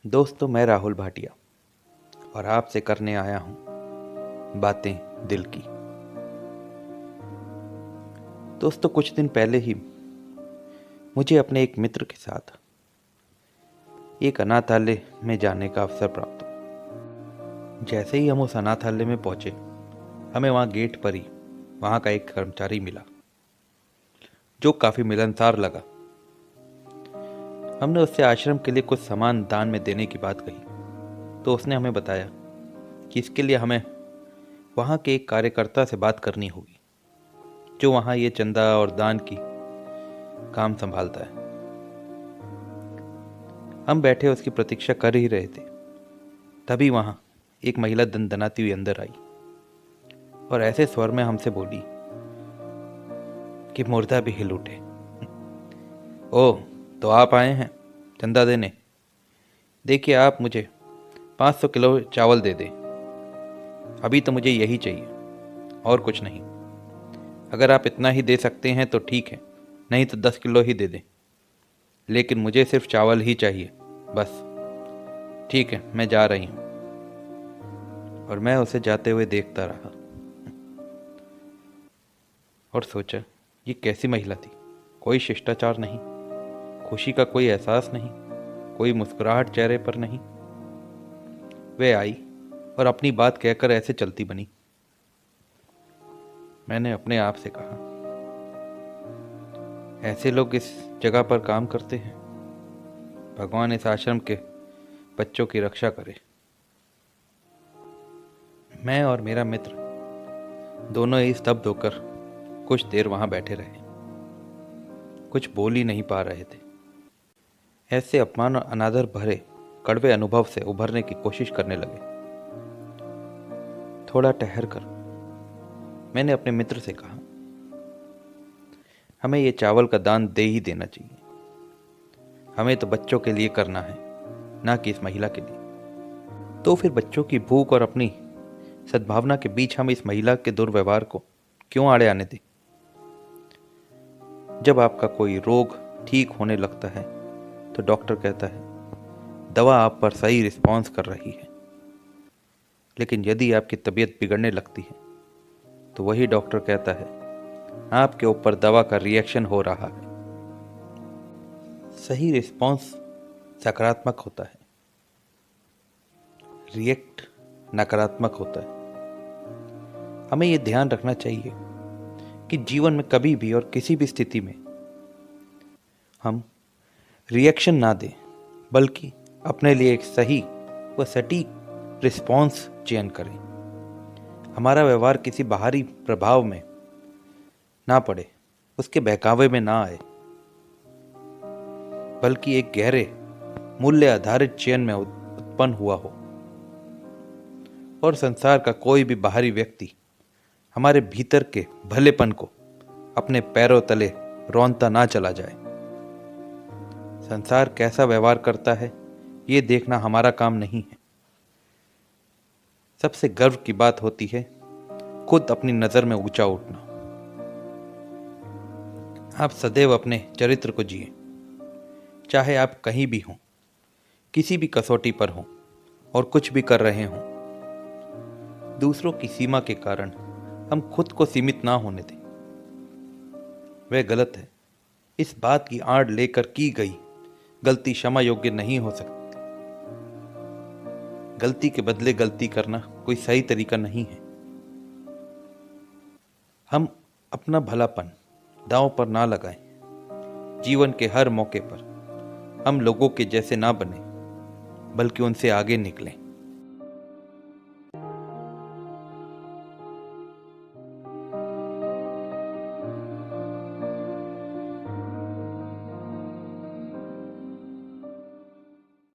दोस्तों, मैं राहुल भाटिया और आपसे करने आया हूँ बातें दिल की। दोस्तों, कुछ दिन पहले ही मुझे अपने एक मित्र के साथ एक अनाथालय में जाने का अवसर प्राप्त हुआ। जैसे ही हम उस अनाथालय में पहुंचे, हमें वहाँ गेट पर ही वहाँ का एक कर्मचारी मिला जो काफ़ी मिलनसार लगा। हमने उससे आश्रम के लिए कुछ सामान दान में देने की बात कही तो उसने हमें बताया कि इसके लिए हमें वहाँ के एक कार्यकर्ता से बात करनी होगी जो वहाँ ये चंदा और दान की काम संभालता है। हम बैठे उसकी प्रतीक्षा कर ही रहे थे, तभी वहाँ एक महिला दनदनाती हुई अंदर आई और ऐसे स्वर में हमसे बोली कि मुर्दा भी हिल उठे। ओह, तो आप आए हैं चंदा देने? देखिए, आप मुझे 500 किलो चावल दे दें। अभी तो मुझे यही चाहिए और कुछ नहीं। अगर आप इतना ही दे सकते हैं तो ठीक है, नहीं तो 10 किलो ही दे दें, लेकिन मुझे सिर्फ चावल ही चाहिए बस। ठीक है, मैं जा रही हूँ। और मैं उसे जाते हुए देखता रहा और सोचा, ये कैसी महिला थी? कोई शिष्टाचार नहीं, खुशी का कोई एहसास नहीं, कोई मुस्कुराहट चेहरे पर नहीं। वे आई और अपनी बात कहकर ऐसे चलती बनी। मैंने अपने आप से कहा, ऐसे लोग इस जगह पर काम करते हैं। भगवान इस आश्रम के बच्चों की रक्षा करे। मैं और मेरा मित्र दोनों ही स्तब्ध होकर कुछ देर वहां बैठे रहे। कुछ बोल ही नहीं पा रहे थे। ऐसे अपमान और अनादर भरे कड़वे अनुभव से उभरने की कोशिश करने लगे। थोड़ा ठहर कर मैंने अपने मित्र से कहा, हमें ये चावल का दान दे ही देना चाहिए। हमें तो बच्चों के लिए करना है, ना कि इस महिला के लिए। तो फिर बच्चों की भूख और अपनी सद्भावना के बीच हम इस महिला के दुर्व्यवहार को क्यों आड़े आने दें? जब आपका कोई रोग ठीक होने लगता है तो डॉक्टर कहता है दवा आप पर सही रिस्पॉन्स कर रही है, लेकिन यदि आपकी तबीयत बिगड़ने लगती है तो वही डॉक्टर कहता है आपके ऊपर दवा का रिएक्शन हो रहा है। सही रिस्पॉन्स सकारात्मक होता है, रिएक्ट नकारात्मक होता है। हमें यह ध्यान रखना चाहिए कि जीवन में कभी भी और किसी भी स्थिति में हम रिएक्शन ना दें, बल्कि अपने लिए एक सही व सटीक रिस्पॉन्स चयन करें। हमारा व्यवहार किसी बाहरी प्रभाव में ना पड़े, उसके बहकावे में ना आए, बल्कि एक गहरे मूल्य आधारित चयन में उत्पन्न हुआ हो। और संसार का कोई भी बाहरी व्यक्ति हमारे भीतर के भलेपन को अपने पैरों तले रौंदता ना चला जाए। संसार कैसा व्यवहार करता है ये देखना हमारा काम नहीं है। सबसे गर्व की बात होती है खुद अपनी नजर में ऊंचा उठना। आप सदैव अपने चरित्र को जिए, चाहे आप कहीं भी हों, किसी भी कसौटी पर हों और कुछ भी कर रहे हों। दूसरों की सीमा के कारण हम खुद को सीमित ना होने दें। वह गलत है। इस बात की आड़ लेकर की गई गलती क्षमा योग्य नहीं हो सकती। गलती के बदले गलती करना कोई सही तरीका नहीं है। हम अपना भलापन दांव पर ना लगाएं। जीवन के हर मौके पर हम लोगों के जैसे ना बने, बल्कि उनसे आगे निकलें।